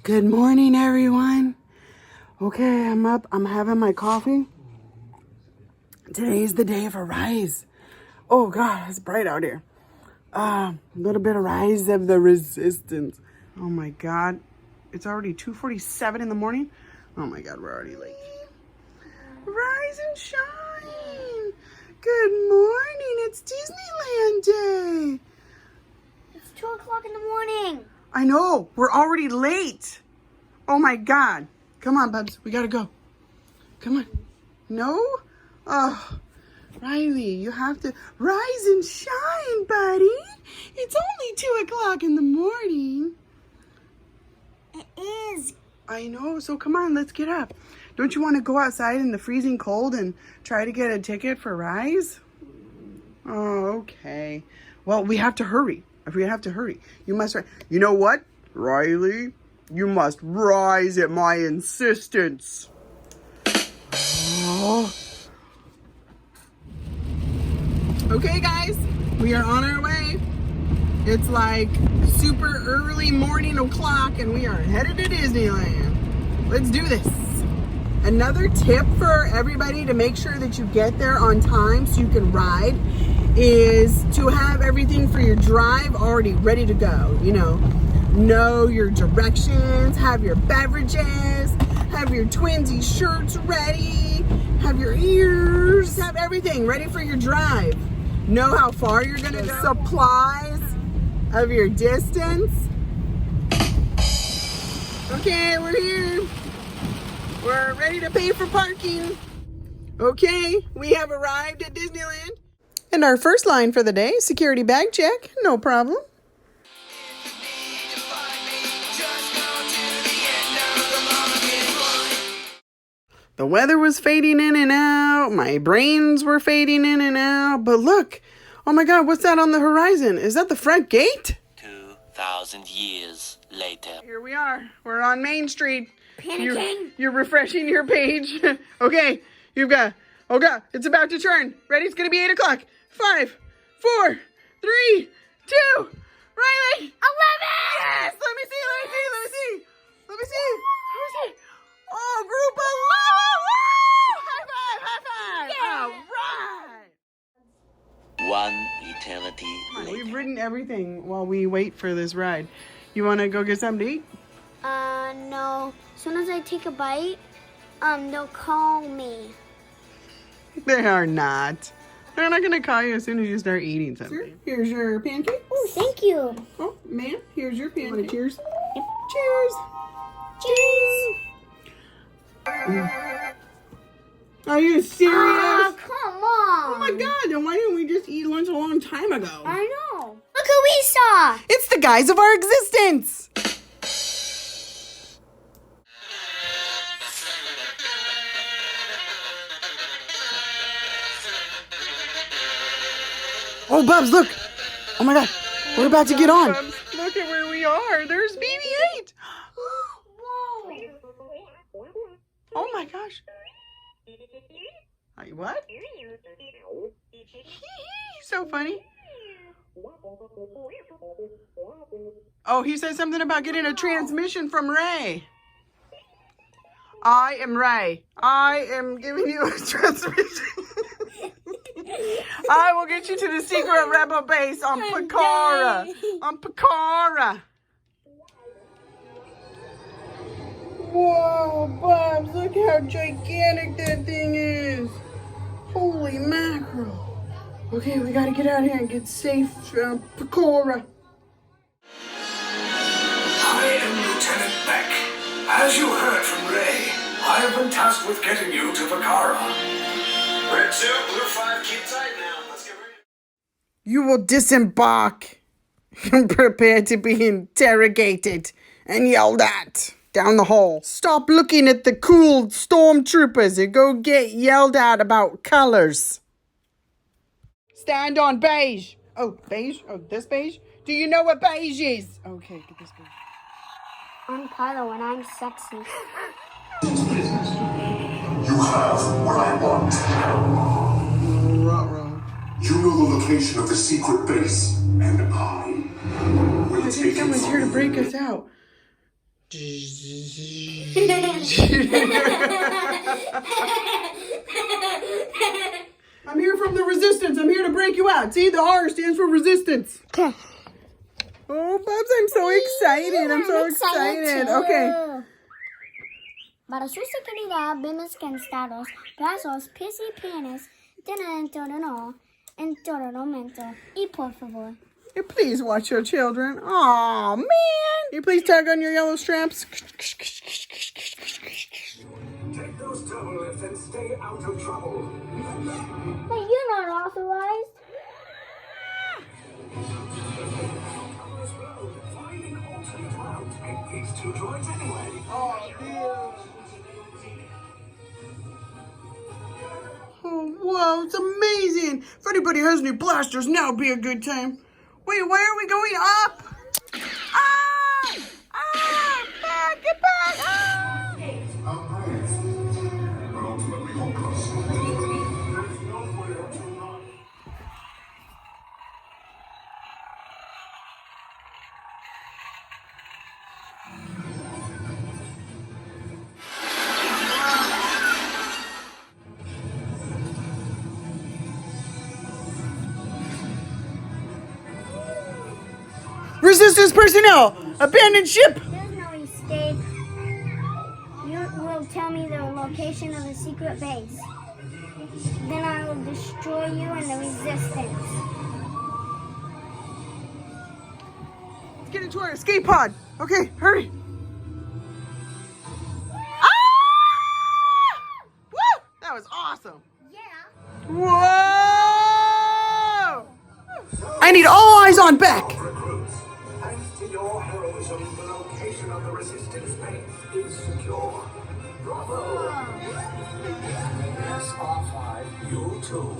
Good morning, everyone. Okay, I'm up. I'm having my coffee. Today's the day of a rise. Oh, God, it's bright out here. A little bit of rise of the resistance. Oh, my God. It's already 2:47 in the morning. Oh, my God, we're already late. Rise and shine. Good morning. It's Disneyland Day. It's 2 o'clock in the morning. I know. We're already late. Oh, my God. Come on, Bubs. We got to go. Come on. No? Oh, Riley, you have to rise and shine, buddy. It's only 2 o'clock in the morning. It is. I know. So come on, let's get up. Don't you want to go outside in the freezing cold and try to get a ticket for Rise? Oh, okay. Well, we have to hurry. We have to hurry. You must. You know what, Riley? You must rise at my insistence. Oh. Okay, guys, we are on our way. It's like super early morning o'clock, and we are headed to Disneyland. Let's do this. Another tip for everybody to make sure that you get there on time so you can ride is to have everything for your drive already ready to go. You know your directions, have your beverages, have your twinsy shirts ready, have your ears, have everything ready for your drive. Know how far you're gonna go. Supplies of your distance. Okay, we're here. We're ready to pay for parking. Okay, we have arrived at Disneyland. And our first line for the day, security bag check, no problem. The weather was fading in and out. My brains were fading in and out. But look, oh my God, what's that on the horizon? Is that the front gate? 2,000 years later. Here we are. We're on Main Street. Panicking. You're refreshing your page. Okay, you've got, oh God, it's about to turn. Ready? It's going to be 8 o'clock. 5, 4, 3, 2, Riley. 11! Yes! Let me see. Oh, group 11! Woo! High five! All right! One eternity later. We've ridden everything while we wait for this ride. You want to go get something to eat? No. As soon as I take a bite, they'll call me. They are not. They're not going to call you as soon as you start eating something. Sir, here's your pancake. Oh, thank you. Oh, ma'am, here's your pancake. Cheers. Yep. Cheers. Cheers. Are you serious? Oh, come on. Oh my God, then why didn't we just eat lunch a long time ago? I know. Look who we saw. It's the guys of our existence. Oh, Bubs, look. Oh my God, we're about to get on. Bubs, look at where we are. There's BB-8. Whoa. Oh my gosh. What? So funny. Oh, he said something about getting a transmission from Ray. I am Ray. I am giving you a transmission. I will get you to the secret rebel base on Picara. On Picara. Whoa, Bubs, look how gigantic that thing is. Holy mackerel. Okay, we gotta get out of here and get safe from Picara. I am Lieutenant Beck. As you heard from Ray, I have been tasked with getting you to Picara. Red 2, Blue 5, keep tight now. Let's get ready. You will disembark. Prepare to be interrogated and yelled at down the hall. Stop looking at the cool stormtroopers and go get yelled at about colors. Stand on beige. Oh, beige? Oh, this beige? Do you know what beige is? Okay, get this beige. I'm Kylo and I'm sexy. You have what I want. Ruh-roh. You know the location of the secret base, and I will I think take it someone's from here to you. break us out. I'm here from the resistance. I'm here to break you out. See, the R stands for resistance. Okay. Oh, Bubs, I'm so excited. I'm so excited. Okay. Para su seguridad, vemos que estados, brazos, pies y piernas, en todo momento. Y por favor. You please watch your children. Aw, man. You please tug on your yellow straps. Take those turbo lifts and stay out of trouble. Hey, you're not authorized. Finding alternate route. Take these two droids anyway. Oh, wow, it's amazing. If anybody has any blasters, now would be a good time. Wait, why are we going up? Ah! Ah! Back! Get back! Ah! I'm brave, but ultimately hopeless. There's nowhere to run. Resistance personnel! Abandoned ship! There's no escape. You will tell me the location of the secret base. Then I will destroy you and the resistance. Let's get into our escape pod. Okay, hurry. Ah! Woo! That was awesome. Yeah. Whoa! I need all eyes on Beck. Recruits, thanks to your heroism, the location of the resistance base is secure. Bravo! Yes, R5, you too.